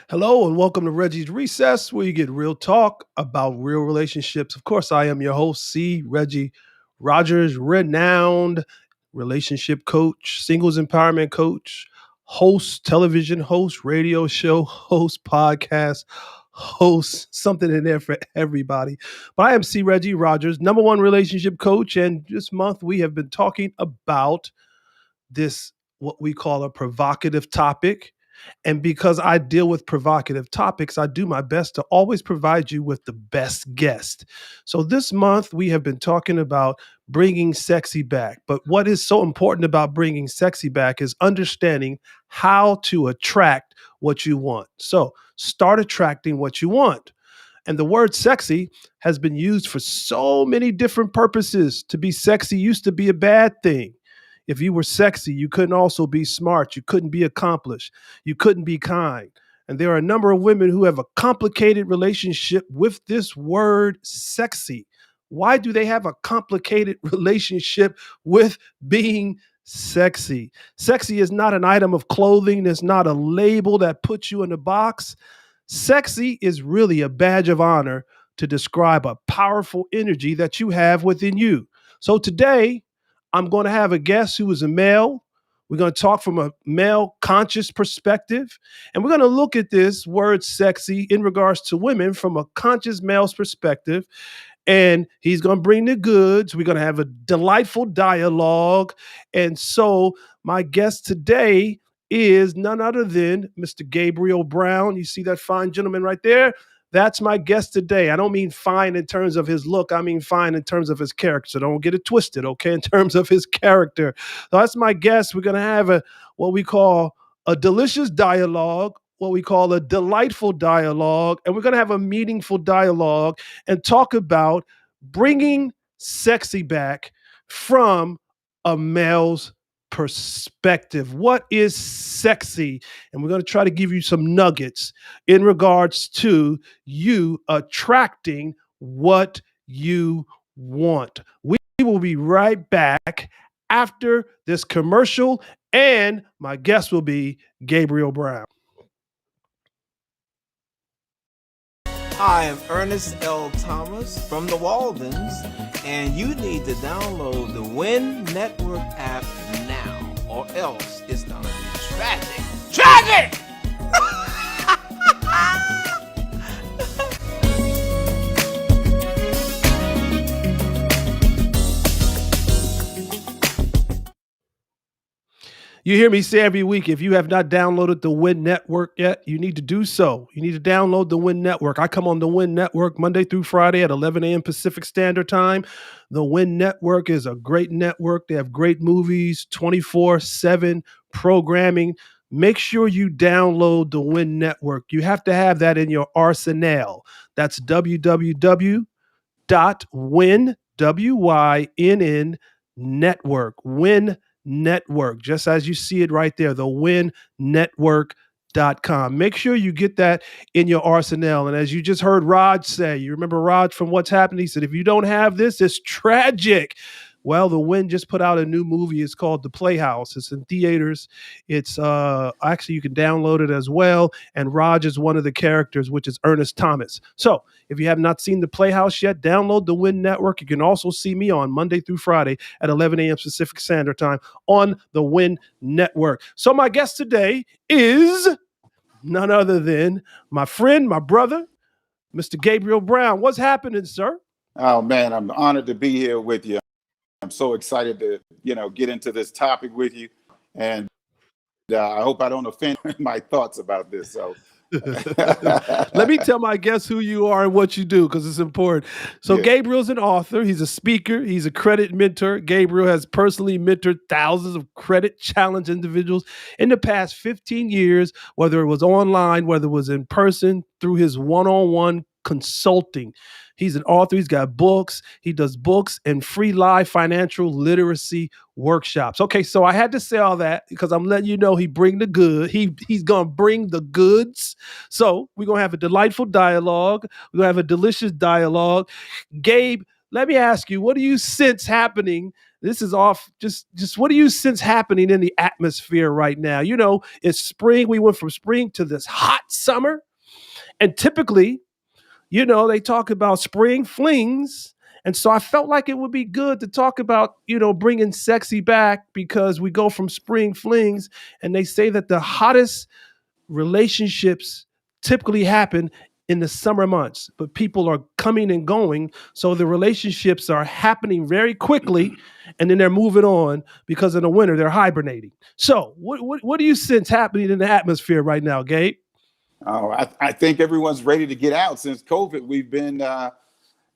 Hello and welcome to Reggie's Recess, where you get real talk about real relationships. Of course, I am your host, Reggie Rogers, renowned relationship coach, singles empowerment coach, host, television host, radio show host, podcast host, something in there for everybody. But I am Reggie Rogers, number one relationship coach, and this month we have been talking about this, what we call a provocative topic. And because I deal with provocative topics, I do my best to always provide you with the best guest. So this month, we have been talking about bringing sexy back. But what is so important about bringing sexy back is understanding how to attract what you want. So start attracting what you want. And the word sexy has been used for so many different purposes. To be sexy used to be a bad thing. If you were sexy, you couldn't also be smart. You couldn't be accomplished. You couldn't be kind. And there are a number of women who have a complicated relationship with this word sexy. Why do they have a complicated relationship with being sexy? Sexy is not an item of clothing. It's not a label that puts you in a box. Sexy is really a badge of honor to describe a powerful energy that you have within you. So today, I'm going to have a guest who is a male. We're going to talk from a male conscious perspective. And we're going to look at this word sexy in regards to women from a conscious male's perspective. And he's going to bring the goods. We're going to have a delightful dialogue. And so my guest today is none other than Mr. Gabriel Brown. You see that fine gentleman right there? That's my guest today. I don't mean fine in terms of his look. I mean fine in terms of his character. So don't get it twisted, okay? In terms of his character. So that's my guest. We're going to have what we call a delicious dialogue, what we call a delightful dialogue, and we're going to have a meaningful dialogue and talk about bringing sexy back from a male's perspective. What is sexy? And we're going to try to give you some nuggets in regards to you attracting what you want. We will be right back after this commercial, and my guest will be Gabriel Brown. Hi, I'm Ernest L. Thomas from the Waldens, and you need to download the Win Network app now, or else it's gonna be tragic. Tragic! You hear me say every week, if you have not downloaded the Win Network yet, you need to do so. You need to download the Win Network. I come on the Win Network Monday through Friday at 11 a.m. Pacific Standard Time. The Win Network is a great network. They have great movies, 24/7 programming. Make sure you download the Win Network. You have to have that in your arsenal. That's www.win, W-Y-N-N, network, Win Network, just as you see it right there, the winnetwork.com. Make sure you get that in your arsenal. And as you just heard Raj say, you remember Raj from What's Happening? He said, if you don't have this, it's tragic. Well, the Win just put out a new movie. It's called The Playhouse. It's in theaters. It's actually, you can download it as well. And Raj is one of the characters, which is Ernest Thomas. So if you have not seen The Playhouse yet, download the Win Network. You can also see me on Monday through Friday at 11 a.m. Pacific Standard Time on the Win Network. So my guest today is none other than my friend, my brother, Mr. Gabriel Brown. What's happening, sir? Oh, man, I'm honored to be here with you. I'm so excited to, get into this topic with you. And I hope I don't offend my thoughts about this. So let me tell my guests who you are and what you do, because it's important. So Gabriel's an author. He's a speaker. He's a credit mentor. Gabriel has personally mentored thousands of credit challenge individuals in the past 15 years, whether it was online, whether it was in person, through his one-on-one consulting. He's an author. He's got books. He does books and free live financial literacy workshops. Okay, so I had to say all that because I'm letting you know he bring the good. He's going to bring the goods. So we're going to have a delightful dialogue. We're going to have a delicious dialogue. Gabe, let me ask you, what do you sense happening This is off. Just what do you sense happening in the atmosphere right now? It's spring. We went from spring to this hot summer, and typically, they talk about spring flings. And so I felt like it would be good to talk about, bringing sexy back because we go from spring flings, and they say that the hottest relationships typically happen in the summer months, but people are coming and going. So the relationships are happening very quickly, and then they're moving on because in the winter they're hibernating. So what do you sense happening in the atmosphere right now, Gabe? Oh, I think everyone's ready to get out. Since COVID, we've been,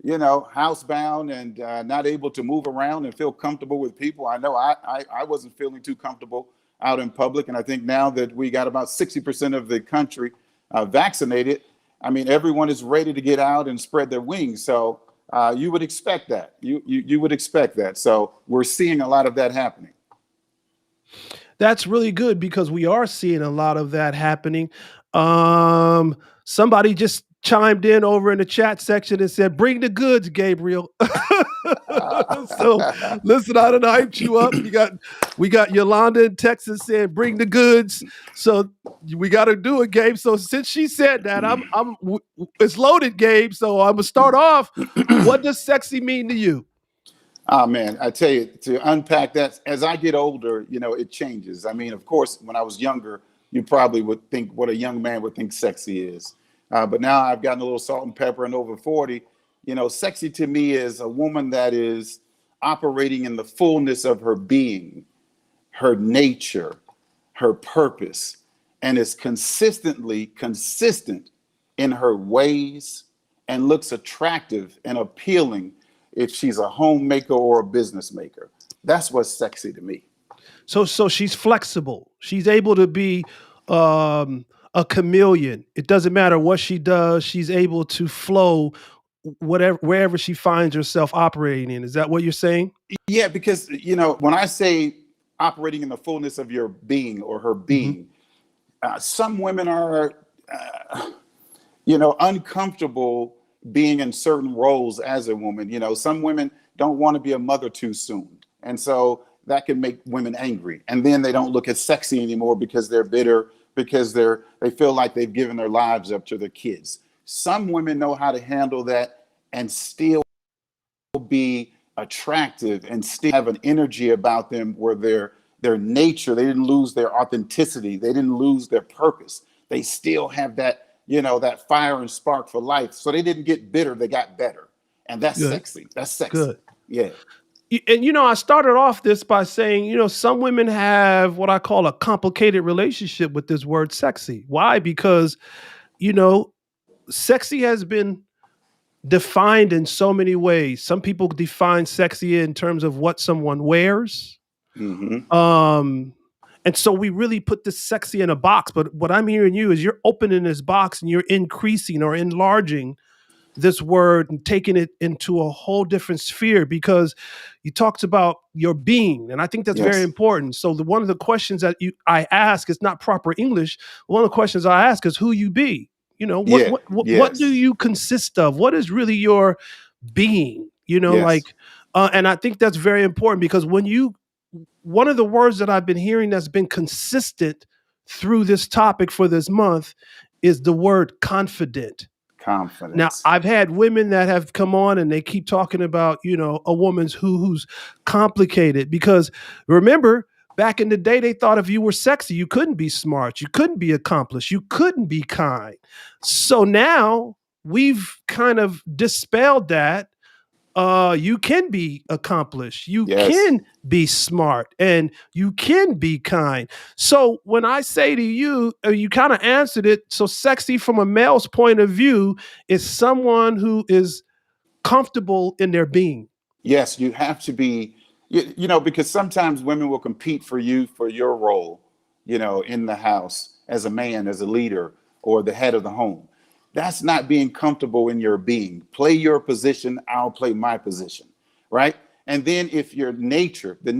housebound and not able to move around and feel comfortable with people. I know I wasn't feeling too comfortable out in public. And I think now that we got about 60% of the country vaccinated, I mean, everyone is ready to get out and spread their wings. So you would expect that. You would expect that. So we're seeing a lot of that happening. That's really good because we are seeing a lot of that happening. Somebody just chimed in over in the chat section and said, "Bring the goods, Gabriel." So listen, I done hyped you up. We got Yolanda in Texas saying, "Bring the goods." So we got to do it, Gabe. So since she said that, it's loaded, Gabe. So I'm gonna start off. What does sexy mean to you? Oh man, I tell you, to unpack that, as I get older, it changes. I mean, of course, when I was younger, you probably would think what a young man would think sexy is. But now I've gotten a little salt and pepper and over 40. Sexy to me is a woman that is operating in the fullness of her being, her nature, her purpose, and is consistently consistent in her ways and looks attractive and appealing if she's a homemaker or a business maker. That's what's sexy to me. So she's flexible. She's able to be a chameleon. It doesn't matter what she does. She's able to flow wherever she finds herself operating in. Is that what you're saying? Yeah, because when I say operating in the fullness of your being or her being, some women are, uncomfortable being in certain roles as a woman. Some women don't want to be a mother too soon. And so that can make women angry. And then they don't look as sexy anymore because they're bitter, because they feel like they've given their lives up to their kids. Some women know how to handle that and still be attractive and still have an energy about them where their nature, they didn't lose their authenticity. They didn't lose their purpose. They still have that, that fire and spark for life. So they didn't get bitter, they got better. And that's Good. sexy. That's sexy. Good. Yeah. And I started off this by saying, some women have what I call a complicated relationship with this word sexy. Why? Because, sexy has been defined in so many ways. Some people define sexy in terms of what someone wears. Mm-hmm. And so we really put this sexy in a box. But what I'm hearing you is you're opening this box and you're increasing or enlarging this word and taking it into a whole different sphere, because you talked about your being, and I think that's very important. So one of the questions that I ask is not proper English. One of the questions I ask is who you be. What do you consist of? What is really your being? And I think that's very important because one of the words that I've been hearing that's been consistent through this topic for this month is the word confident. Confidence. Now, I've had women that have come on and they keep talking about, a woman's who's complicated, because remember, back in the day, they thought if you were sexy, you couldn't be smart, you couldn't be accomplished, you couldn't be kind. So now we've kind of dispelled that. You can be accomplished, you can be smart, and you can be kind. So when I say to you, you kind of answered it. So sexy from a male's point of view is someone who is comfortable in their being. Yes, you have to be, because sometimes women will compete for you for your role, in the house as a man, as a leader, or the head of the home. That's not being comfortable in your being. Play your position, I'll play my position, right? And then if your nature, the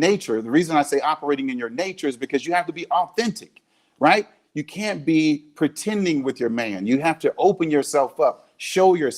reason I say operating in your nature is because you have to be authentic, right? You can't be pretending with your man. You have to open yourself up, show your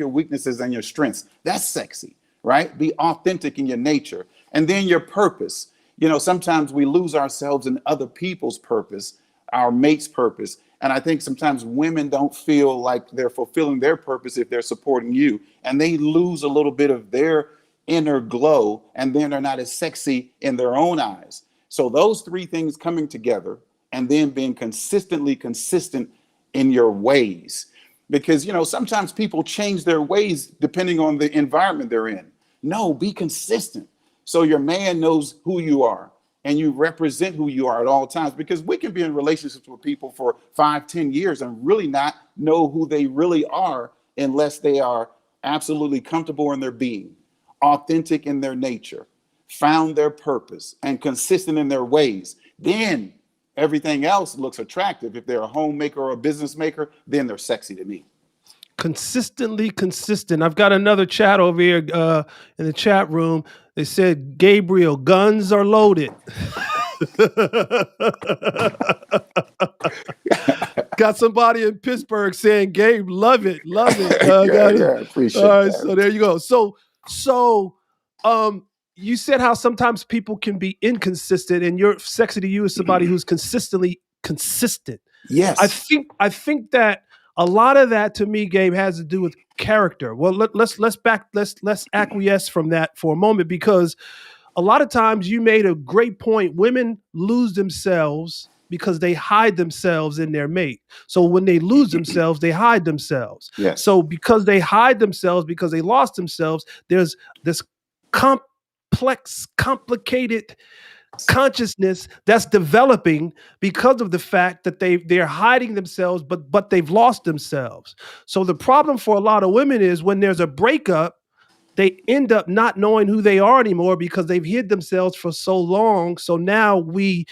weaknesses and your strengths. That's sexy, right? Be authentic in your nature. And then your purpose. You know, sometimes we lose ourselves in other people's purpose, our mate's purpose. And I think sometimes women don't feel like they're fulfilling their purpose if they're supporting you. And they lose a little bit of their inner glow, and then they're not as sexy in their own eyes. So those three things coming together, and then being consistently consistent in your ways. Because, you know, sometimes people change their ways depending on the environment they're in. No, be consistent. So your man knows who you are and you represent who you are at all times, because we can be in relationships with people for 5, 10 years and really not know who they really are unless they are absolutely comfortable in their being, authentic in their nature, found their purpose, and consistent in their ways. Then everything else looks attractive. If they're a homemaker or a business maker, then they're sexy to me. Consistently consistent. I've got another chat over here in the chat room. They said, Gabriel, guns are loaded. Got somebody in Pittsburgh saying, Gabe, love it, love it. Yeah, appreciate all right, that. so there you go. So you said how sometimes people can be inconsistent, and you're sexy to you as somebody who's consistently consistent. Yes. I think that a lot of that to me, Gabe, has to do with character. Well, let's acquiesce from that for a moment, because a lot of times you made a great point. Women lose themselves because they hide themselves in their mate. So when they lose themselves, they hide themselves. Yes. So because they hide themselves, because they lost themselves, there's this complex, complicated consciousness that's developing because of the fact that they're hiding themselves, but they've lost themselves. So the problem for a lot of women is when there's a breakup, they end up not knowing who they are anymore because they've hid themselves for so long. So now the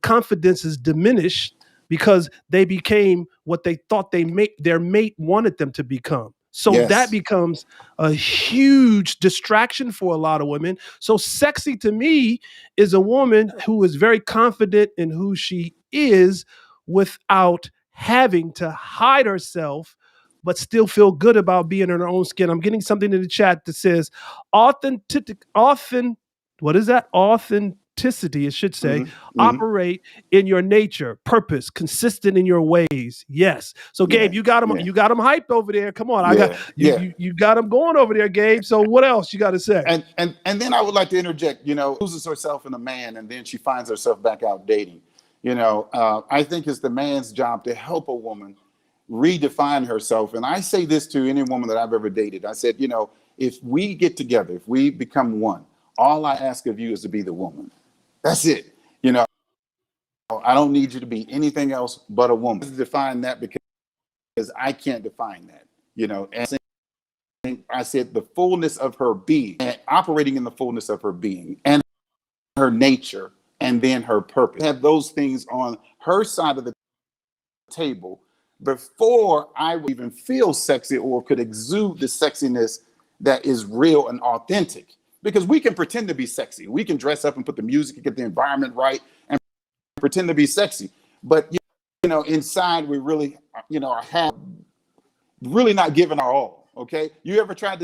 confidence is diminished because they became what they thought their mate wanted them to become. So Yes. that becomes a huge distraction for a lot of women. So sexy to me is a woman who is very confident in who she is without having to hide herself, but still feel good about being in her own skin. I'm getting something in the chat that says what is that? Authenticity, it should say. Operate in your nature, purpose, consistent in your ways. Yes. So Gabe, you got them hyped over there. Come on. You got them going over there, Gabe. So what else you got to say? And then I would like to interject, you know, loses herself in a man and then she finds herself back out dating. You know, I think it's the man's job to help a woman redefine herself. And I say this to any woman that I've ever dated. I said, you know, if we get together, if we become one, all I ask of you is to be the woman. That's it. You know, I don't need you to be anything else but a woman. Define that, because I can't define that, you know. And I said the fullness of her being, and operating in the fullness of her being and her nature, and then her purpose. Have those things on her side of the table before I would even feel sexy or could exude the sexiness that is real and authentic. Because we can pretend to be sexy. We can dress up and put the music and get the environment right and pretend to be sexy. But, you know, inside we really, you know, have really not given our all. Okay. You ever tried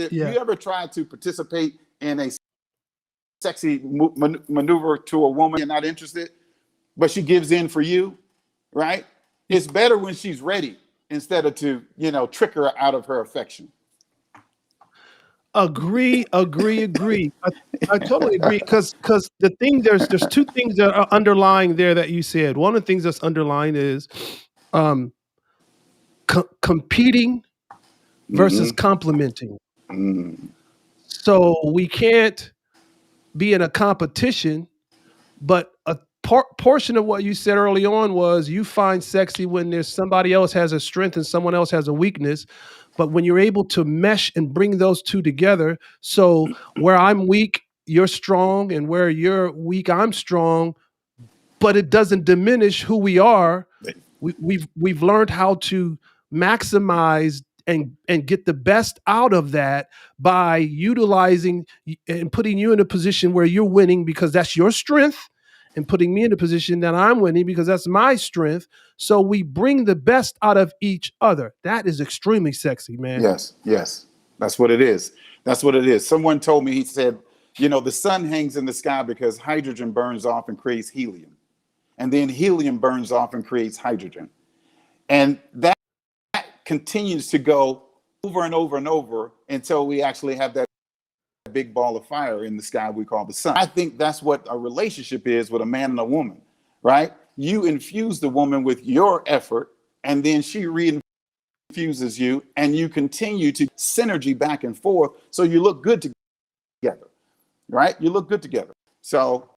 to participate in a sexy maneuver to a woman you're not interested, but she gives in for you, right? It's better when she's ready instead of to, you know, trick her out of her affection. Agree. I totally agree, because the thing, there's two things that are underlying there that you said. One of the things that's underlying is competing versus complementing. So we can't be in a competition, but a portion of what you said early on was you find sexy when there's somebody else has a strength and someone else has a weakness. But when you're able to mesh and bring those two together, so where I'm weak, you're strong, and where you're weak, I'm strong, but it doesn't diminish who we are. We've learned how to maximize and get the best out of that by utilizing and putting you in a position where you're winning because that's your strength, and putting me in a position that I'm winning because that's my strength. So we bring the best out of each other. That is extremely sexy, man. Yes. That's what it is. Someone told me, he said, You know, the sun hangs in the sky because hydrogen burns off and creates helium. And then helium burns off and creates hydrogen. And that continues to go over and over and over until we actually have that big ball of fire in the sky we call the sun. I think that's what a relationship is with a man and a woman, right? You infuse the woman with your effort, and then she reinfuses you, and you continue to synergy back and forth, so you look good together, right? You look good together. So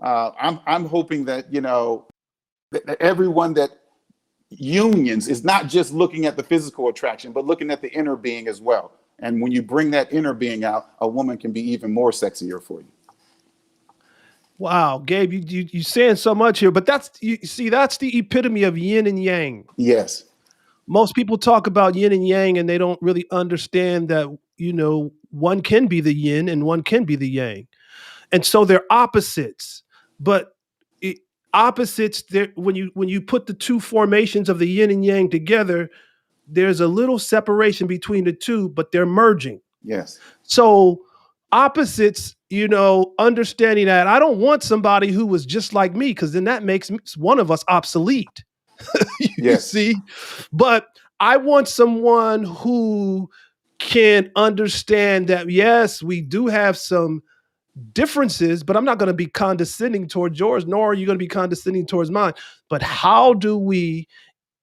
I'm hoping that, you know, that everyone that unions is not just looking at the physical attraction, but looking at the inner being as well. And when you bring that inner being out, a woman can be even more sexier for you. Wow, Gabe, you saying so much here, but that's you see, that's the epitome of yin and yang. Yes. Most people talk about yin and yang and they don't really understand that, one can be the yin and one can be the yang. And so they're opposites. But it, opposites, when you put the two formations of the yin and yang together, there's a little separation between the two, but they're merging. Yes. So opposites, understanding that I don't want somebody who was just like me, because then that makes one of us obsolete. You Yes. see? But I want someone who can understand that, yes, we do have some differences, but I'm not going to be condescending towards yours, nor are you going to be condescending towards mine. But how do we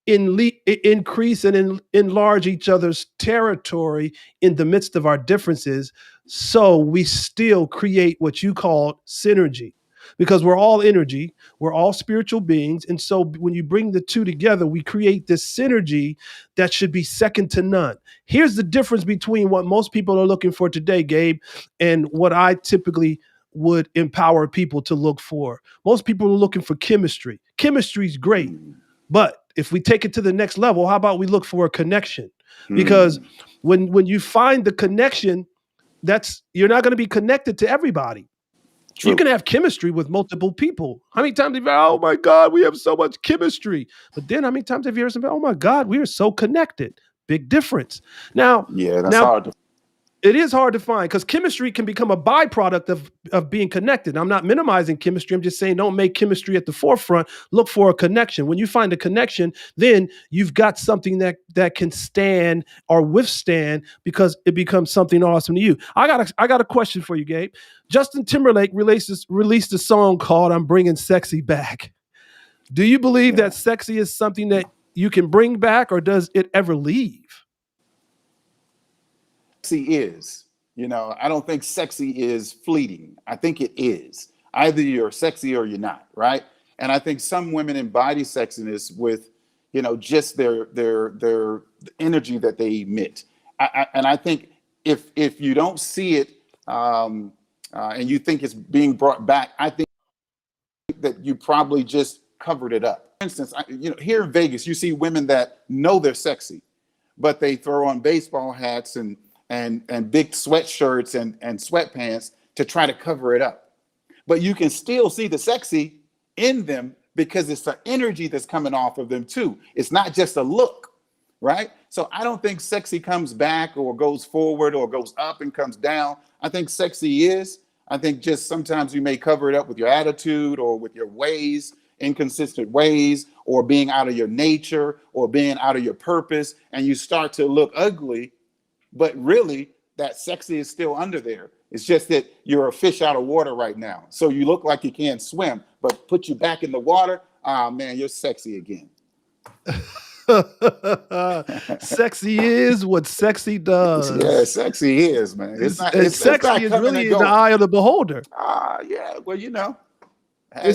increase and enlarge each other's territory in the midst of our differences, so we still create what you call synergy? Because we're all energy, we're all spiritual beings. And so when you bring the two together, we create this synergy that should be second to none. Here's the difference between what most people are looking for today, Gabe, and what I typically would empower people to look for. Most people are looking for chemistry. Chemistry is great, but if we take it to the next level, how about we look for a connection? Because when you find the connection, you're not going to be connected to everybody. True. You can have chemistry with multiple people. How many times have you, oh my God, we have so much chemistry. But then how many times have you heard somebody, oh my God, we are so connected? Big difference. Now, Yeah, that's hard to. it is hard to find, because chemistry can become a byproduct of being connected. I'm not minimizing chemistry. I'm just saying don't make chemistry at the forefront. Look for a connection. When you find a connection, then you've got something that can stand or withstand, because it becomes something awesome to you. I got a question for you, Gabe. Justin Timberlake released a song called "I'm Bringing Sexy Back." Do you believe that sexy is something that you can bring back, or does it ever leave? Sexy is. I don't think sexy is fleeting. I think it is. Either you're sexy or you're not, right? And I think some women embody sexiness with, just their energy that they emit. And I think if you don't see it, and you think it's being brought back, I think that you probably just covered it up. For instance, here in Vegas, you see women that know they're sexy, but they throw on baseball hats and big sweatshirts and sweatpants to try to cover it up. But you can still see the sexy in them, because it's the energy that's coming off of them too. It's not just a look, right? So I don't think sexy comes back or goes forward or goes up and comes down. I think sexy is. I think just sometimes you may cover it up with your attitude or with your ways, inconsistent ways, or being out of your nature or being out of your purpose, and you start to look ugly. But really, that sexy is still under there. It's just that you're a fish out of water right now. So you look like you can't swim, but put you back in the water, man, you're sexy again. Sexy is what sexy does. Yeah, sexy is, man. Sexy is really in the eye of the beholder. Yeah, well, hey.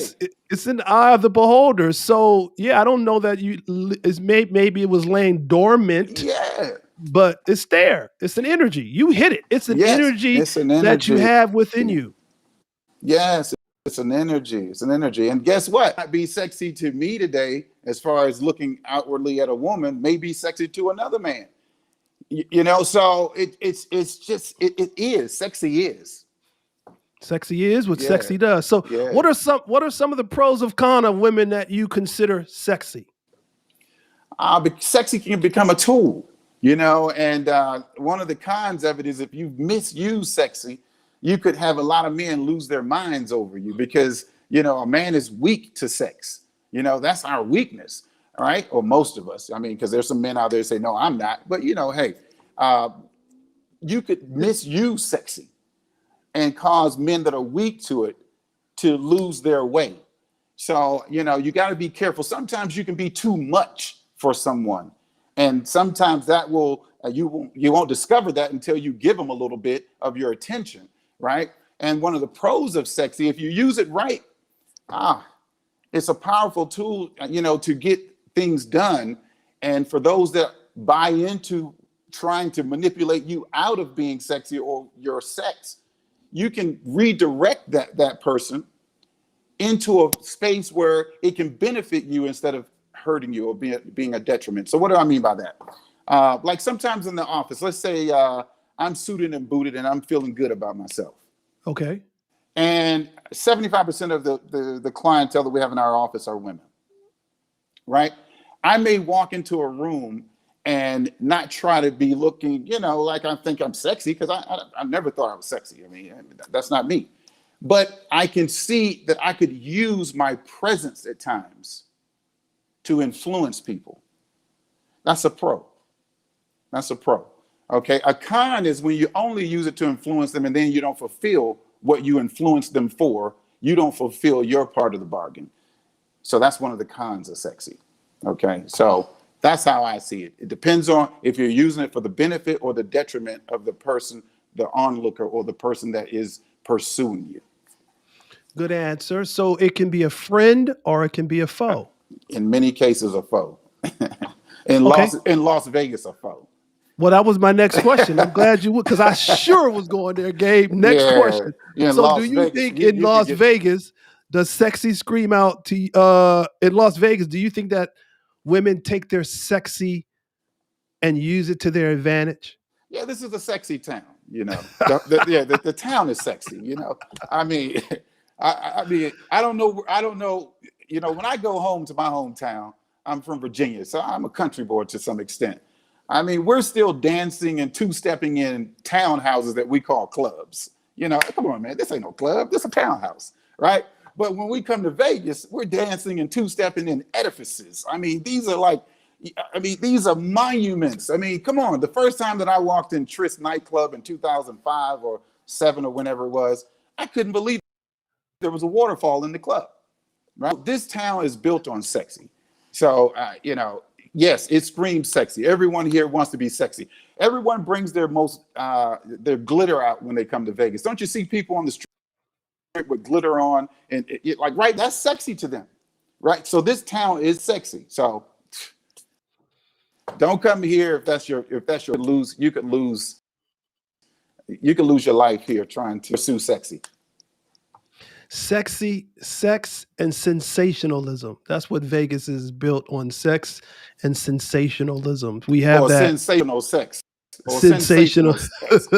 It's in the eye of the beholder. So yeah, I don't know that maybe it was laying dormant. Yeah. But it's there. It's an energy. You hit it. It's an energy that you have within you. Yes, it's an energy. It's an energy. And guess what? Might be sexy to me today, as far as looking outwardly at a woman, may be sexy to another man. So it's just it is. Sexy is. Sexy is what sexy does. So what are some of the pros of con of women that you consider sexy? Sexy can become a tool. And one of the cons of it is, if you misuse sexy, you could have a lot of men lose their minds over you because, a man is weak to sex. That's our weakness, all right? Or most of us. I mean, because there's some men out there that say, no, I'm not. But, hey, you could misuse sexy and cause men that are weak to it to lose their way. So, you got to be careful. Sometimes you can be too much for someone. And sometimes that will, you won't discover that until you give them a little bit of your attention, right? And one of the pros of sexy, if you use it right, it's a powerful tool, to get things done. And for those that buy into trying to manipulate you out of being sexy or your sex, you can redirect that person into a space where it can benefit you instead of hurting you or being a detriment. So what do I mean by that? Like sometimes in the office, let's say I'm suited and booted and I'm feeling good about myself. Okay. And 75% of the clientele that we have in our office are women, right? I may walk into a room and not try to be looking, like I think I'm sexy, because I never thought I was sexy. I mean, that's not me. But I can see that I could use my presence at times to influence people. That's a pro. That's a pro. Okay. A con is when you only use it to influence them and then you don't fulfill what you influenced them for. You don't fulfill your part of the bargain. So that's one of the cons of sexy. Okay. So that's how I see it. It depends on if you're using it for the benefit or the detriment of the person, the onlooker, or the person that is pursuing you. Good answer. So it can be a friend or it can be a foe. In many cases, a foe. in Okay. Las Vegas, a foe. Well, that was my next question. I'm glad you would, because I sure was going there, Gabe. Next question. In So Las do you Vegas, think you in could Las get- Vegas, does sexy scream out to in Las Vegas, do you think that women take their sexy and use it to their advantage? Yeah, this is a sexy town, the town is sexy, I mean, I don't know, when I go home to my hometown, I'm from Virginia, so I'm a country boy to some extent. I mean, we're still dancing and two-stepping in townhouses that we call clubs. Come on, man, this ain't no club, this is a townhouse, right? But when we come to Vegas, we're dancing and two-stepping in edifices. I mean, these are monuments. I mean, come on. The first time that I walked in Tris nightclub in 2005 or 7 or whenever it was, I couldn't believe there was a waterfall in the club. Right? This town is built on sexy. So, yes, it screams sexy. Everyone here wants to be sexy. Everyone brings their their glitter out when they come to Vegas. Don't you see people on the street with glitter on and right? That's sexy to them, right? So this town is sexy. So don't come here if that's your lose. You could lose your life here trying to pursue sexy. Sexy, sex, and sensationalism. That's what Vegas is built on: sex and sensationalism. We have that sensational sex. Or sensational. sex.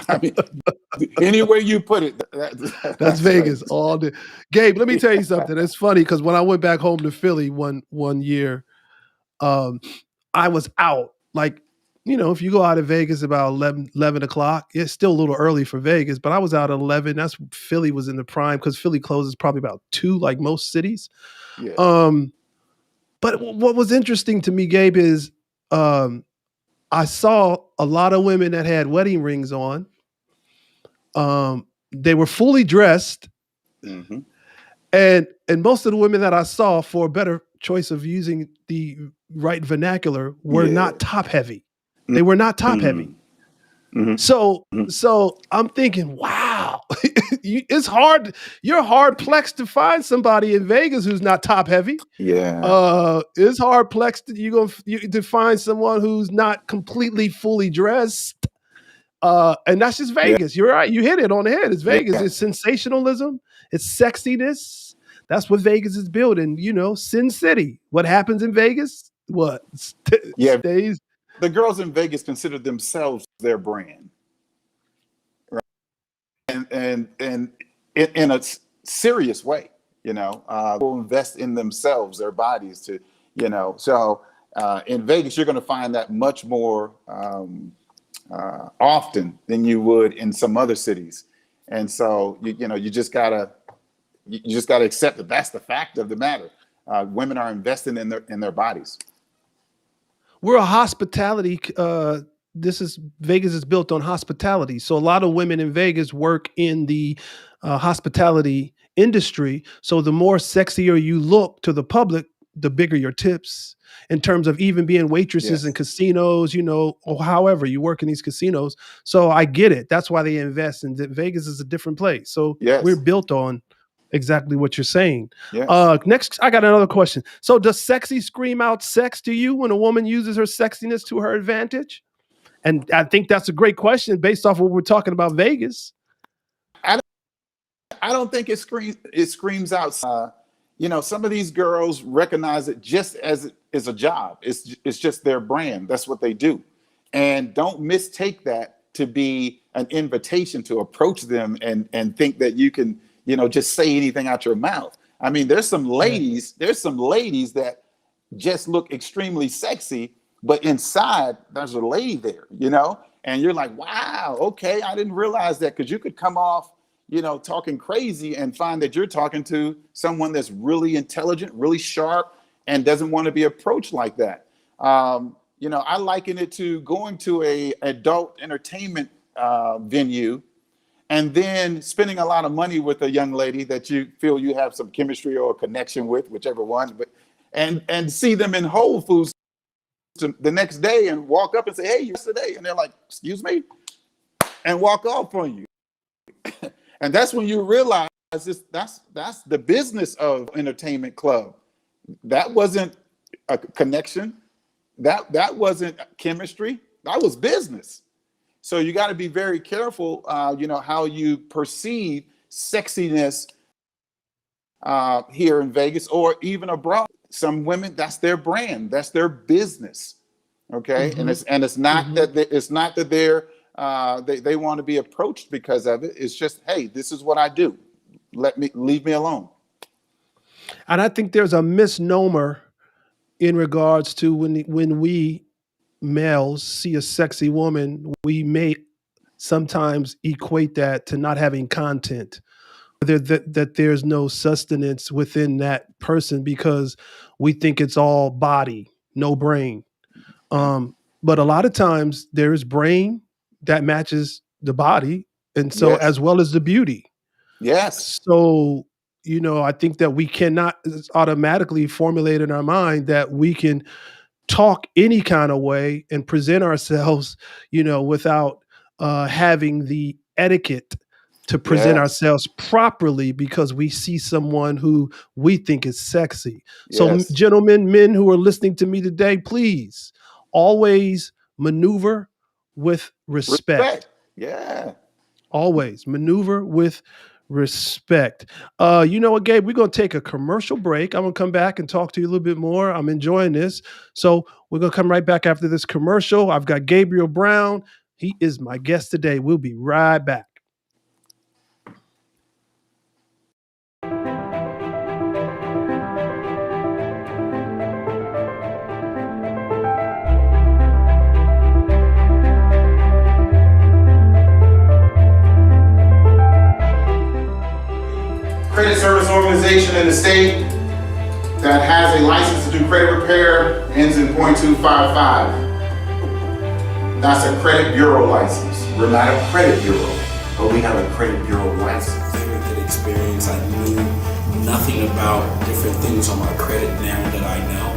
I mean, any way you put it, that's Vegas all day. Gabe, let me tell you something. It's funny because when I went back home to Philly one year, I was out. Like, if you go out of Vegas about 11 o'clock, it's still a little early for Vegas, but I was out at 11. That's Philly was in the prime because Philly closes probably about 2, like most cities. Yeah. But what was interesting to me, Gabe, is I saw a lot of women that had wedding rings on. They were fully dressed. Mm-hmm. And most of the women that I saw, for a better choice of using the right vernacular, were not top heavy. They were not top heavy. Mm-hmm. So I'm thinking, wow, it's hard. You're hard plexed to find somebody in Vegas who's not top heavy. Yeah. It's hard plexed to find someone who's not completely fully dressed. And that's just Vegas. Yeah. You're right. You hit it on the head. It's Vegas. Yeah. It's sensationalism. It's sexiness. That's what Vegas is building. Sin City. What happens in Vegas? What stays? The girls in Vegas consider themselves their brand, right? And in a serious way, will invest in themselves, their bodies to, So in Vegas, you're going to find that much more often than you would in some other cities. And so you just gotta accept that that's the fact of the matter. Women are investing in their bodies. We're a hospitality. This is Vegas is built on hospitality, so a lot of women in Vegas work in the hospitality industry. So the more sexier you look to the public, the bigger your tips. In terms of even being waitresses in Yes. casinos, or however you work in these casinos. So I get it. That's why they invest, and Vegas is a different place. So we're Yes. built on exactly what you're saying. Yes. Next, I got another question. So, does sexy scream out sex to you when a woman uses her sexiness to her advantage? And I think that's a great question based off what we're talking about Vegas. I I don't think it screams out. Some of these girls recognize it just as it is a job. It's just their brand. That's what they do, and don't mistake that to be an invitation to approach them and think that you can just say anything out your mouth. I mean, there's some Yeah. ladies. There's some ladies that just look extremely sexy, but inside there's a lady there, and you're like, wow, okay, I didn't realize that, because you could come off, talking crazy and find that you're talking to someone that's really intelligent, really sharp, and doesn't want to be approached like that. I liken it to going to a adult entertainment venue and then spending a lot of money with a young lady that you feel you have some chemistry or connection with, whichever one, but and see them in Whole Foods the next day and walk up and say, "Hey, yesterday," and they're like, "Excuse me," and walk off on you. And that's when you realize that's the business of entertainment club. That wasn't a connection. That wasn't chemistry. That was business. So you got to be very careful, how you perceive sexiness here in Vegas or even abroad. Some women, that's their brand, that's their business. Okay, and Hmm. it's not Hmm. that they want to be approached because of it. It's just, hey, this is what I do. Leave me alone. And I think there's a misnomer in regards to when we males see a sexy woman, we may sometimes equate that to not having content. That there's no sustenance within that person because we think it's all body, no brain. But a lot of times there is brain that matches the body, and so Yes, as well as the beauty. yes, So, I think that we cannot automatically formulate in our mind that we can talk any kind of way and present ourselves, without having the etiquette to present yes, ourselves properly because we see someone who we think is sexy. So, yes. gentlemen, men who are listening to me today, please always maneuver with respect. Respect. Yeah. Always maneuver with respect. You know what, Gabe? We're going to take a commercial break. I'm going to come back and talk to you a little bit more. I'm enjoying this. So we're going to come right back after this commercial. I've got Gabriel Brown. He is my guest today. We'll be right back. Credit service organization in the state that has a license to do credit repair ends in .255. That's a credit bureau license. We're not a credit bureau, but we have a credit bureau license. Very good experience. I knew nothing about different things on my credit now that I know,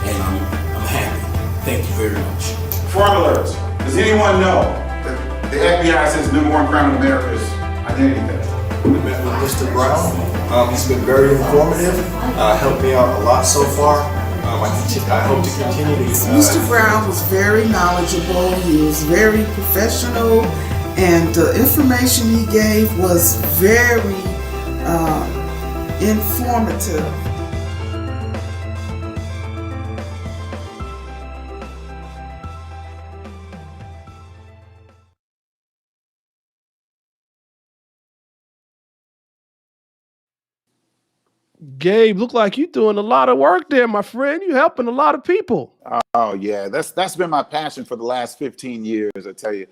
and I'm happy. Thank you very much. Fraud alerts. Does anyone know that the FBI says number one crime in America is identity theft? We met with Mr. Brown. He's been very informative, helped me out a lot so far. I hope to continue to. Mr. Brown was very knowledgeable, he was very professional, and the information he gave was very informative. Gabe, look like you're doing a lot of work there, my friend. You're helping a lot of people. Oh yeah, that's been my passion for the last 15 years. I tell you,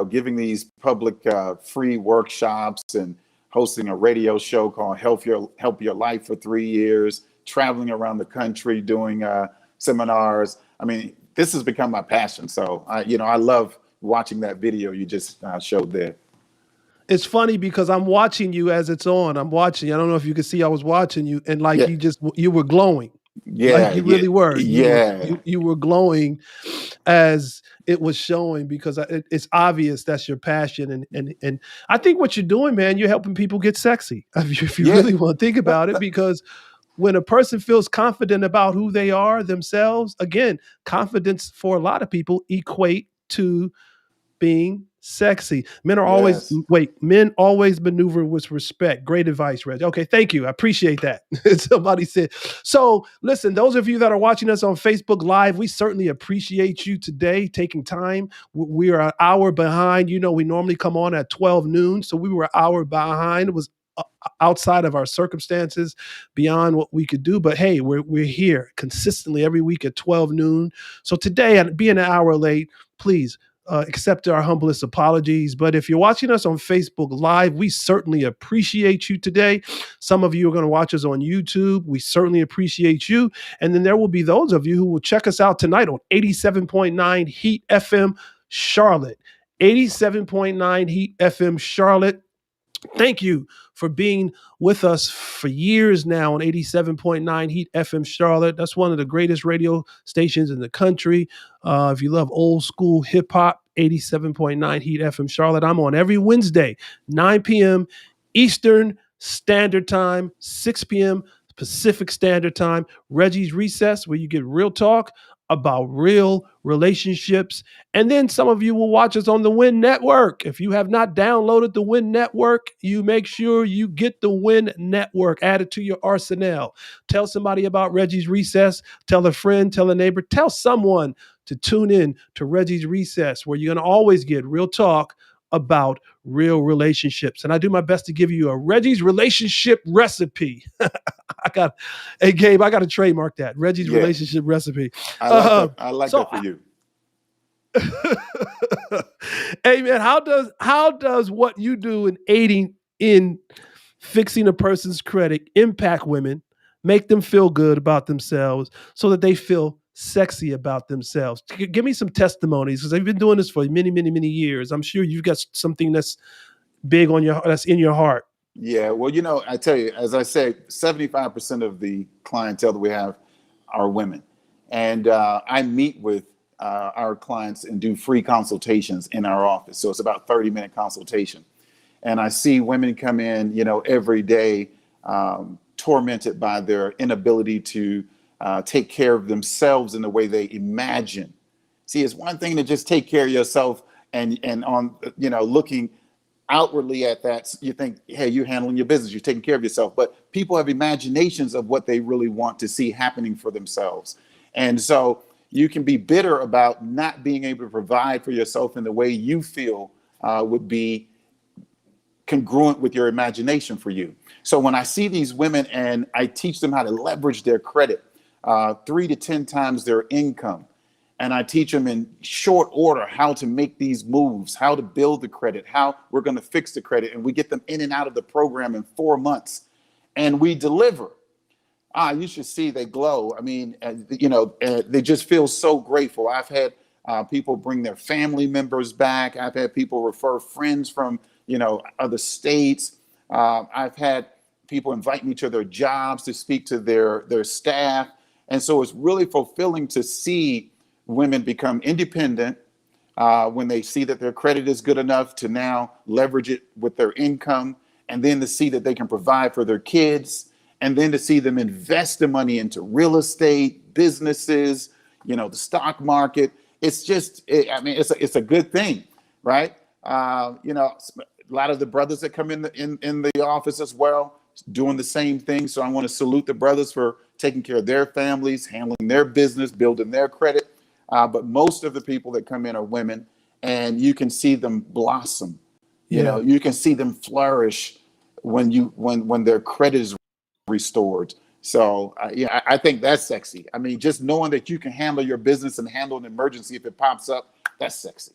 giving these public free workshops and hosting a radio show called Help Your Life for 3 years, traveling around the country doing seminars. I mean, this has become my passion. So I love watching that video you just showed there. It's funny because I'm watching you as it's on. I'm watching. I don't know if you can see I was watching you, and like Yeah, you were glowing. yeah, Like you yeah, really were. yeah, You were glowing as it was showing because it's obvious that's your passion, and I think what you're doing, man, you're helping people get sexy. If you yeah. really want to think about it, because when a person feels confident about who they are themselves, again, confidence for a lot of people equate to being sexy. Yes. Men always maneuver with respect. Great advice, Reg. Okay, thank you. I appreciate that. Somebody said. So listen, those of you that are watching us on Facebook Live, we certainly appreciate you today taking time. We are an hour behind. We normally come on at 12 noon. So we were an hour behind. It was outside of our circumstances, beyond what we could do. But hey, we're here consistently every week at 12 noon. So today, being an hour late, please accept our humblest apologies. But if you're watching us on Facebook Live, we certainly appreciate you today. Some of you are going to watch us on YouTube. We certainly appreciate you. And then there will be those of you who will check us out tonight on 87.9 Heat FM Charlotte. 87.9 Heat FM Charlotte. Thank you for being with us for years now on 87.9 Heat FM Charlotte. That's one of the greatest radio stations in the country. If you love old school hip hop, 87.9 Heat FM Charlotte. I'm on every Wednesday, 9 p.m. Eastern Standard Time, 6 p.m. Pacific Standard Time. Reggie's Recess, where you get real talk about real relationships. And then some of you will watch us on the Win Network. If you have not downloaded the Win Network, you make sure you get the Win Network added to your arsenal. Tell somebody about Reggie's Recess. Tell a friend, tell a neighbor, tell someone to tune in to Reggie's Recess, where you're going to always get real talk about real relationships. And I do my best to give you a Reggie's relationship recipe. Hey Gabe, I got to trademark that. Reggie's Yeah. relationship recipe. I like that. I like that for you. Hey man, how does what you do in aiding in fixing a person's credit impact women, make them feel good about themselves so that they feel sexy about themselves? Give me some testimonies, because I've been doing this for many, many, many years. I'm sure you've got something that's that's in your heart. Yeah, well, I tell you, as I said, 75% of the clientele that we have are women. And I meet with our clients and do free consultations in our office. So it's about 30-minute consultation. And I see women come in, every day, tormented by their inability to take care of themselves in the way they imagine. See, it's one thing to just take care of yourself and on, looking outwardly at that, you think, hey, you're handling your business, you're taking care of yourself. But people have imaginations of what they really want to see happening for themselves. And so you can be bitter about not being able to provide for yourself in the way you feel would be congruent with your imagination for you. So when I see these women and I teach them how to leverage their credit 3 to 10 times their income, and I teach them in short order how to make these moves, how to build the credit, how we're going to fix the credit, and we get them in and out of the program in 4 months, and we deliver. You should see they glow. I mean, they just feel so grateful. I've had people bring their family members back. I've had people refer friends from, other states. I've had people invite me to their jobs to speak to their staff. And so it's really fulfilling to see women become independent when they see that their credit is good enough to now leverage it with their income, and then to see that they can provide for their kids, and then to see them invest the money into real estate, businesses, the stock market. It's just, it's a good thing, right? A lot of the brothers that come in the office as well, doing the same thing. So I want to salute the brothers for taking care of their families, handling their business, building their credit. But most of the people that come in are women, and you can see them blossom. You can see them flourish when their credit is restored. So I think that's sexy. I mean, just knowing that you can handle your business and handle an emergency if it pops up, that's sexy.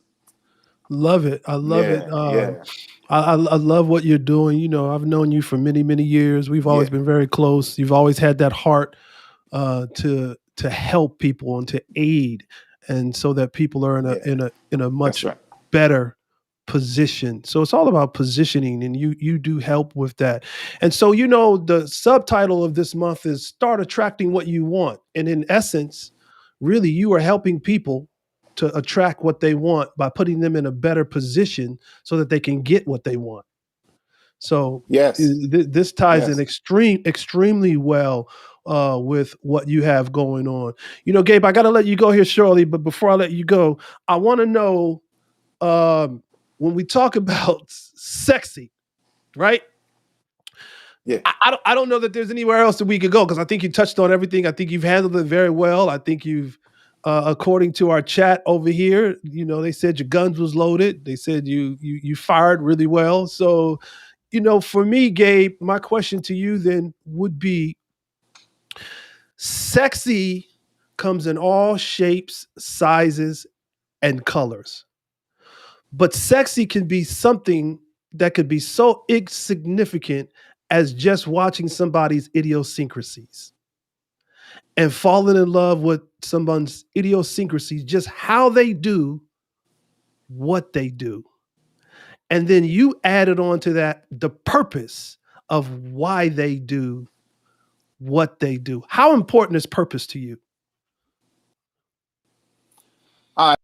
Love it. I love it. Yeah, yeah, I love what you're doing. You know, I've known you for many, many years. We've always yeah, been very close. You've always had that heart to help people and to aid, and so that people are in a yeah. much That's right. better position. So it's all about positioning, and you do help with that. And so the subtitle of this month is "Start Attracting What You Want," and in essence, really, you are helping people to attract what they want by putting them in a better position so that they can get what they want. So Yes, this ties in yes. extremely well with what you have going on. Gabe, I got to let you go here shortly, but before I let you go, I want to know, when we talk about sexy, right? Yeah. I don't know that there's anywhere else that we could go, because I think you touched on everything. I think you've handled it very well. I think you've, according to our chat over here, they said your guns was loaded. They said you fired really well. So, for me, Gabe, my question to you then would be: sexy comes in all shapes, sizes, and colors. But sexy can be something that could be so insignificant as just watching somebody's idiosyncrasies and falling in love with someone's idiosyncrasies, just how they do what they do. And then you added on to that the purpose of why they do what they do. How important is purpose to you? Uh,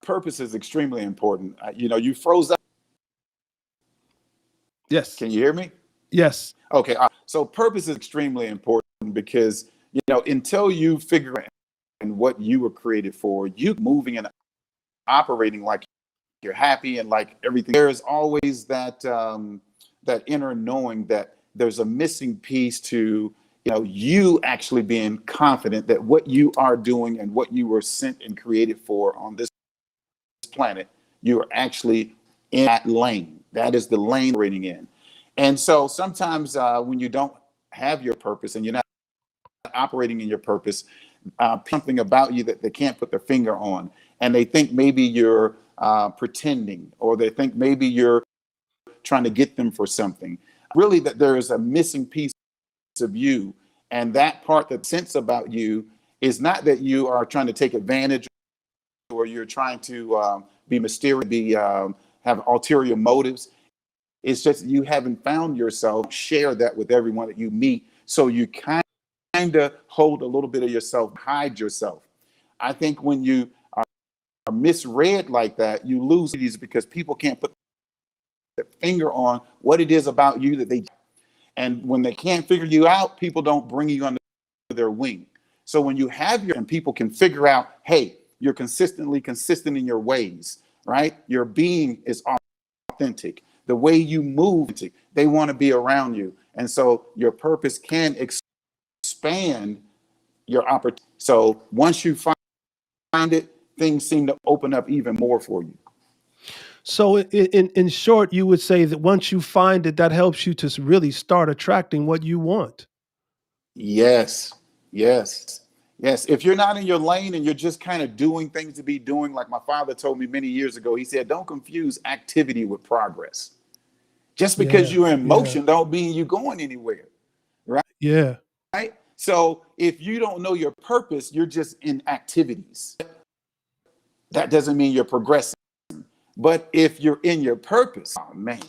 Purpose is extremely important. You froze up. Yes. Can you hear me? Yes. Okay. So purpose is extremely important because, until you figure out and what you were created for, you moving and operating like you're happy and like everything. There's always that inner knowing that there's a missing piece to, you actually being confident that what you are doing and what you were sent and created for on this planet, you are actually in that lane. That is the lane you're operating in. And so sometimes when you don't have your purpose and you're not operating in your purpose, something about you that they can't put their finger on, and they think maybe you're pretending, or they think maybe you're trying to get them for something. Really, that there is a missing piece of you, and that part that sense about you is not that you are trying to take advantage or you're trying to be mysterious, have ulterior motives. It's just you haven't found yourself. Share that with everyone that you meet, so you kind of hold a little bit of yourself, hide yourself. I think when you are misread like that, you lose these because people can't put their finger on what it is about you that they. And when they can't figure you out, people don't bring you under their wing. So when you have and people can figure out, hey, you're consistently consistent in your ways, right? Your being is authentic. The way you move, they want to be around you. And so your purpose can expand your opportunity. So once you find it, things seem to open up even more for you. So in short, you would say that once you find it, that helps you to really start attracting what you want. Yes, yes, yes. If you're not in your lane and you're just kind of doing things to be doing, like my father told me many years ago, he said, don't confuse activity with progress. Just because Yeah. you're in Yeah. motion don't mean you're going anywhere, right? Yeah. Right? So if you don't know your purpose, you're just in activities. That doesn't mean you're progressing. But if you're in your purpose, oh man,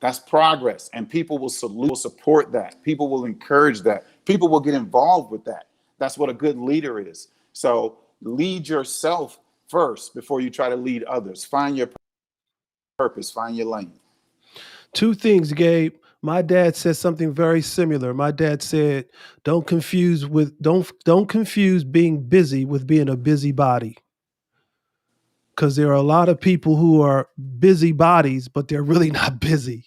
that's progress. And people will support that. People will encourage that. People will get involved with that. That's what a good leader is. So lead yourself first before you try to lead others. Find your purpose, find your lane. Two things, Gabe. My dad said something very similar. My dad said, don't confuse being busy with being a busybody." Because there are a lot of people who are busy bodies, but they're really not busy.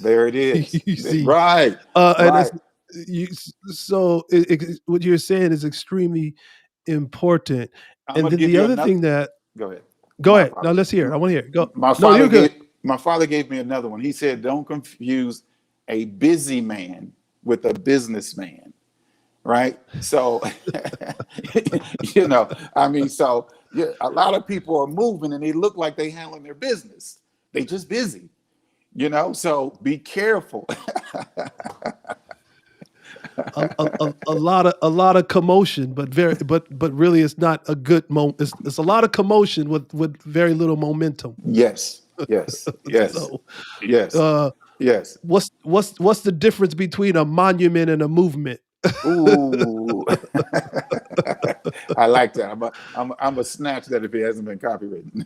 There it is. You see, Right, and that's right. you. So what you're saying is extremely important. I'm And going to then give the you other another. thing that Go ahead. go My ahead. Now apologies. let's hear it. I want to hear it. Go. My No, father you're good. gave my father gave me another one. He said, "Don't confuse a busy man with a businessman." Right? So, I mean, so Yeah, a lot of people are moving and they look like they handling their business. They just busy, so be careful. a lot of commotion, but really it's not a good moment. It's a lot of commotion with very little momentum. Yes, yes, yes, So, yes, uh, yes. what's the difference between a monument and a movement? Ooh, I like that. I'm a snatch that if it hasn't been copywritten.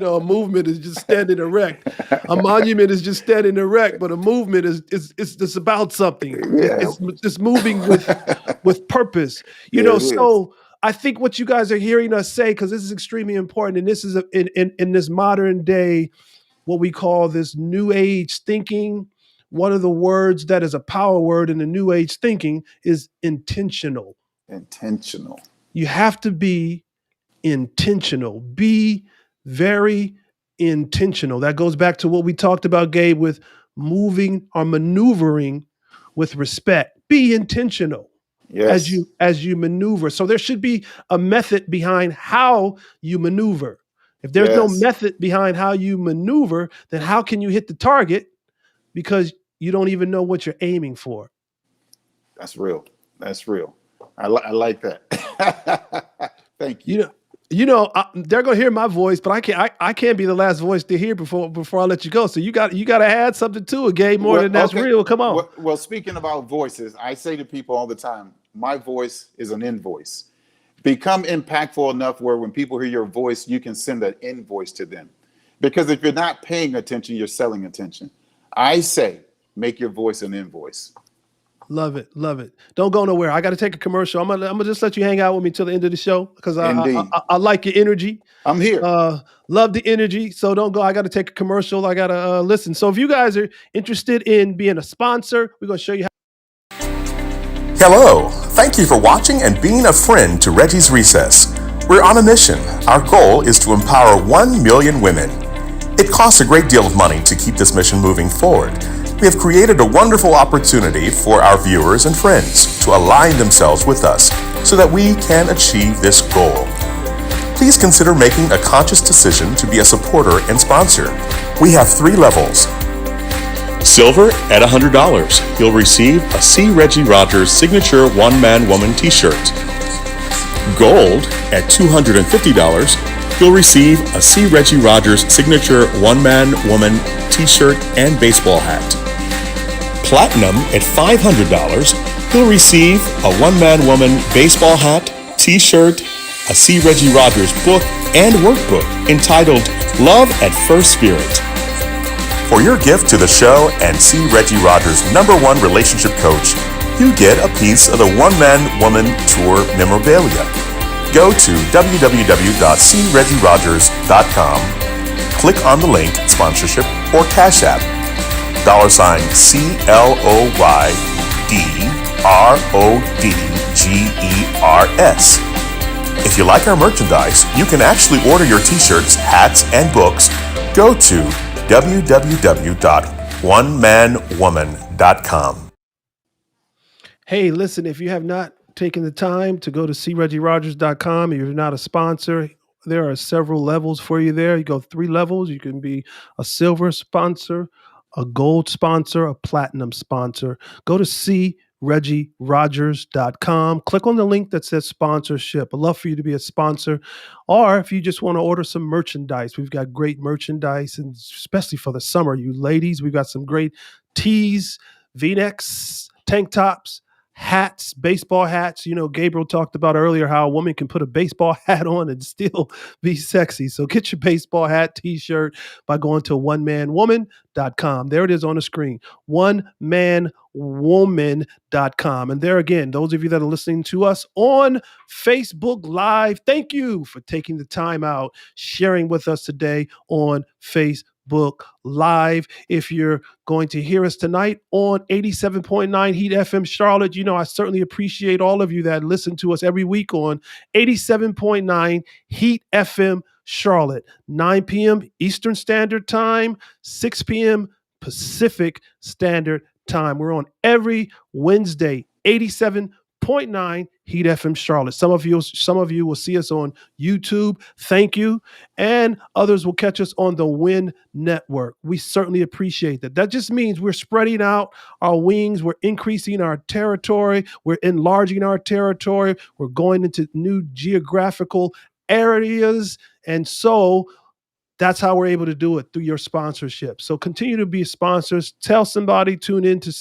A movement is just standing erect. A monument is just standing erect, but a movement is just about something. Yeah, It's moving with purpose. yeah, it is. So I think what you guys are hearing us say, because this is extremely important, and this is in this modern day, what we call this new age thinking. One of the words that is a power word in the new age thinking is intentional. Intentional. You have to be intentional. Be very intentional. That goes back to what we talked about, Gabe, with moving or maneuvering with respect. Be intentional as Yes, you maneuver. So there should be a method behind how you maneuver. If there's no yes. method behind how you maneuver, then how can you hit the target? Because you don't even know what you're aiming for. That's real. That's real. I like that. Thank you. You know, they're gonna hear my voice, but I can't be the last voice to hear before I let you go. So you got to add something to it, Gabe. More Well, than that's okay. real. Come on. Well, speaking about voices, I say to people all the time, my voice is an invoice. Become impactful enough where when people hear your voice, you can send an invoice to them. Because if you're not paying attention, you're selling attention. I say, make your voice an invoice. Love it, love it. Don't go nowhere. I got to take a commercial. I'm gonna just let you hang out with me till the end of the show because Indeed. I like your energy. I'm here. Love the energy. So don't go. I got to take a commercial. I got to listen. So if you guys are interested in being a sponsor, we're gonna show you how. Hello. Thank you for watching and being a friend to Reggie's Recess. We're on a mission. Our goal is to empower 1 million women. It costs a great deal of money to keep this mission moving forward. We have created a wonderful opportunity for our viewers and friends to align themselves with us so that we can achieve this goal. Please consider making a conscious decision to be a supporter and sponsor. We have 3 levels. Silver at $100. You'll receive a C. Regi Rogers signature one-man woman t-shirt. Gold at $250. You'll receive a C. Regi Rogers signature one-man woman t-shirt and baseball hat. Platinum at $500. You'll receive a one-man woman baseball hat, t-shirt, a C. Regi Rogers book, and workbook entitled Love at First Spirit. For your gift to the show and C. Regi Rogers' #1 relationship coach, you get a piece of the One Man Woman Tour memorabilia. Go to www.cregirogers.com, click on the link Sponsorship or Cash App, $CLOYDRODGERS. If you like our merchandise, you can actually order your t-shirts, hats, and books. Go to www.onemanwoman.com. Hey, listen, if you have not taken the time to go to cregirogers.com, if you're not a sponsor, there are several levels for you there. You go 3 levels. You can be a silver sponsor, a gold sponsor, a platinum sponsor. Go to cregirogers.com. Click on the link that says sponsorship. I'd love for you to be a sponsor. Or if you just want to order some merchandise, we've got great merchandise, and especially for the summer, you ladies, we've got some great tees, V-necks, tank tops, hats, baseball hats. Gabriel talked about earlier how a woman can put a baseball hat on and still be sexy. So get your baseball hat, t-shirt by going to onemanwoman.com. There it is on the screen, onemanwoman.com. And there again, those of you that are listening to us on Facebook Live, thank you for taking the time out, sharing with us today on Facebook Live. If you're going to hear us tonight on 87.9 Heat FM Charlotte, I certainly appreciate all of you that listen to us every week on 87.9 Heat FM Charlotte, 9 p.m. Eastern Standard Time, 6 p.m. Pacific Standard Time. We're on every Wednesday, 87.9 Heat FM Charlotte. Some of you will see us on YouTube. Thank you. And others will catch us on the Win Network. We certainly appreciate that. That just means we're spreading out our wings, we're increasing our territory, we're enlarging our territory, we're going into new geographical areas. And so that's how we're able to do it, through your sponsorship. So continue to be sponsors. Tell somebody, tune in to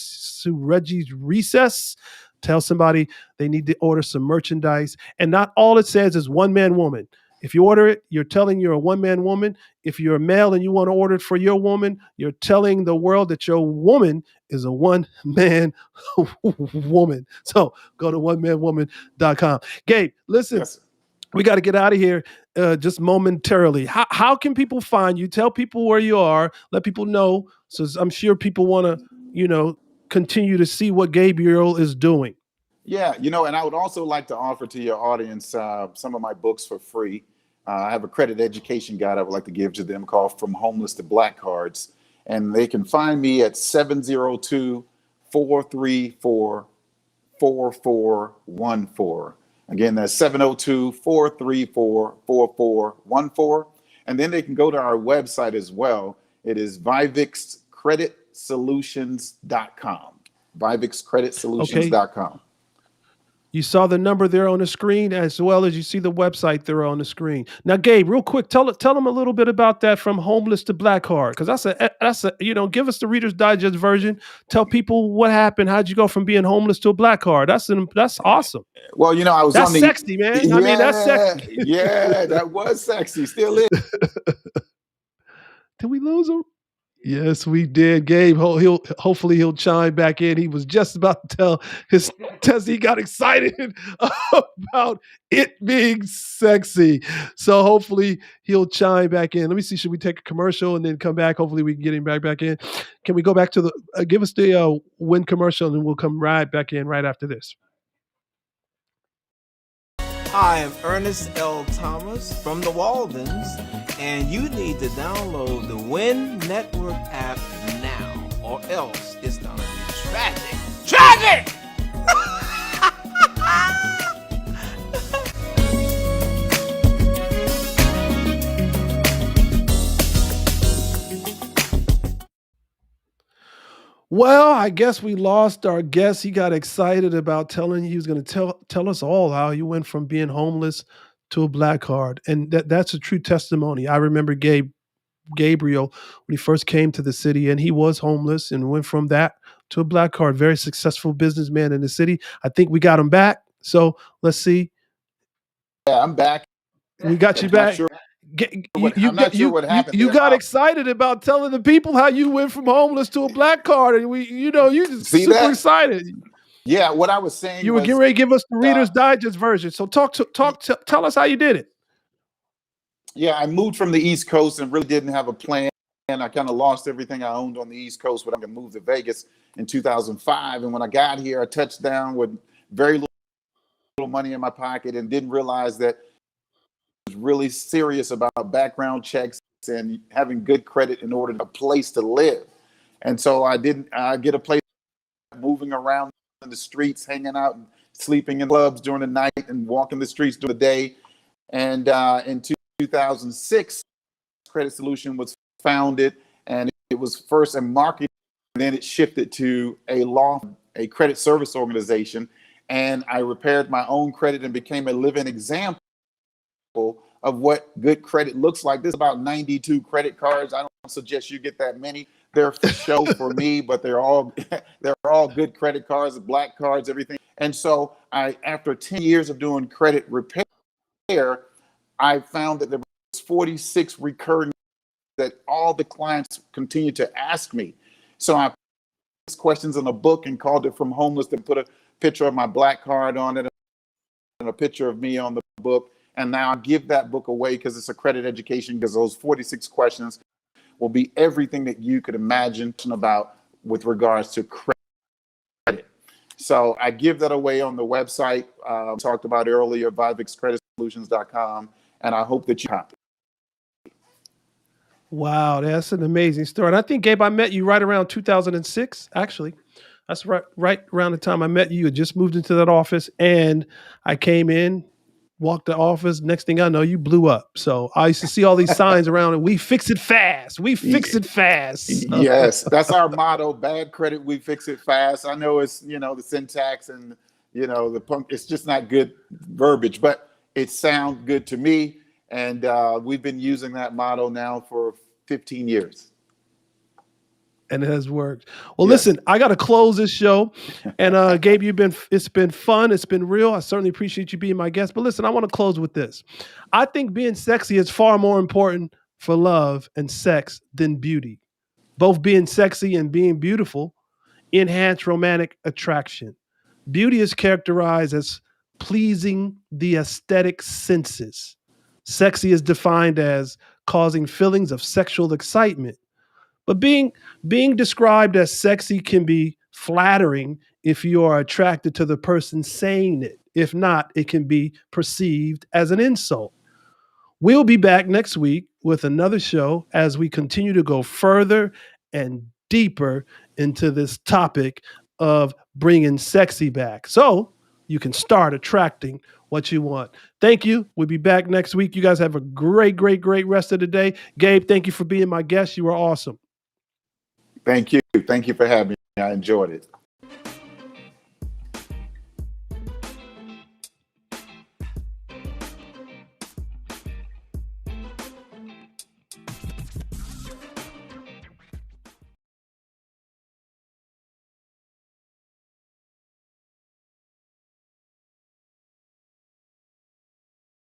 Reggie's Recess. Tell somebody they need to order some merchandise. And not all it says is one man woman. If you order it, you're telling you're a one man woman. If you're a male and you want to order it for your woman, you're telling the world that your woman is a one man woman. So go to onemanwoman.com. Gabe, listen, Yes. we got to get out of here just momentarily. How can people find you? Tell people where you are. Let people know. So I'm sure people want to, continue to see what Gabriel is doing. Yeah, and I would also like to offer to your audience some of my books for free. I have a credit education guide I would like to give to them called From Homeless to Black Cards. And they can find me at 702-434-4414. Again, that's 702-434-4414. And then they can go to our website as well. It is vivixcreditsolutions.com. vivixcreditsolutions.com. You saw the number there on the screen, as well as you see the website there on the screen. Now, Gabe, real quick, tell them a little bit about that, From Homeless to Black Card, because that's a give us the Reader's Digest version. Tell people what happened. How'd you go from being homeless to a black card? That's awesome. Well, I was that's on the sexy, man. Yeah, I mean, that's sexy. Yeah, that was sexy. Still is. Did we lose him? Yes, we did. Gabe, hopefully he'll chime back in. He was just about to tell his test. He got excited about it being sexy. So hopefully he'll chime back in. Let me see. Should we take a commercial and then come back? Hopefully we can get him back in. Can we go back to give us the Win commercial, and then we'll come right back in right after this. Hi, I'm Ernest L. Thomas from the Waldens, and you need to download the Win Network app now, or else it's gonna be tragic. Tragic! Well, I guess we lost our guest. He got excited about telling he was going to tell us all how he went from being homeless to a black card, and that's a true testimony. I remember Gabriel when he first came to the city, and he was homeless and went from that to a black card. Very successful businessman in the city. I think we got him back. So let's see. Yeah, I'm back. We got you back. I'm not sure what happened. You got excited about telling the people how you went from homeless to a black card, and you just super excited. Yeah, what I was saying. You were getting ready to give us the Reader's Digest version. So tell us how you did it. Yeah, I moved from the East Coast and really didn't have a plan. And I kind of lost everything I owned on the East Coast when I moved to Vegas in 2005. And when I got here, I touched down with very little money in my pocket and didn't realize that I was really serious about background checks and having good credit in order to a place to live. And so I get a place, moving around in the streets, hanging out and sleeping in clubs during the night and walking the streets during the day. And in 2006, Credit Solution was founded, and it was first in marketing, and then it shifted to a credit service organization. And I repaired my own credit and became a living example of what good credit looks like. There's about 92 credit cards. I don't suggest you get that many. They're for show for me, but they're all good credit cards, black cards, everything. And so after 10 years of doing credit repair, I found that there was 46 recurring that all the clients continue to ask me. So I put questions in a book and called it From Homeless, to put a picture of my black card on it and a picture of me on the book. And now I give that book away because it's a credit education, because those 46 questions will be everything that you could imagine about with regards to credit. So I give that away on the website talked about earlier, vivixcreditsolutions.com, and I hope that you copy. Wow, that's an amazing story. And I think, Gabe, I met you right around 2006, actually. That's right around the time I met you. You had just moved into that office, and I came in, walked the office. Next thing I know, you blew up. So I used to see all these signs around, and we fix it fast. We fix it fast. So, Yes, that's our motto. Bad credit, we fix it fast. I know it's, the syntax and, the punk, it's just not good verbiage, but it sounds good to me. And we've been using that motto now for 15 years. and it has worked. Well, Yes. listen, I got to close this show. And Gabe, it's been fun. It's been real. I certainly appreciate you being my guest. But listen, I want to close with this. I think being sexy is far more important for love and sex than beauty. Both being sexy and being beautiful enhance romantic attraction. Beauty is characterized as pleasing the aesthetic senses. Sexy is defined as causing feelings of sexual excitement. But being described as sexy can be flattering if you are attracted to the person saying it. If not, it can be perceived as an insult. We'll be back next week with another show as we continue to go further and deeper into this topic of bringing sexy back so you can start attracting what you want. Thank you. We'll be back next week. You guys have a great, great, great rest of the day. Gabe, thank you for being my guest. You were awesome. Thank you. Thank you for having me. I enjoyed it.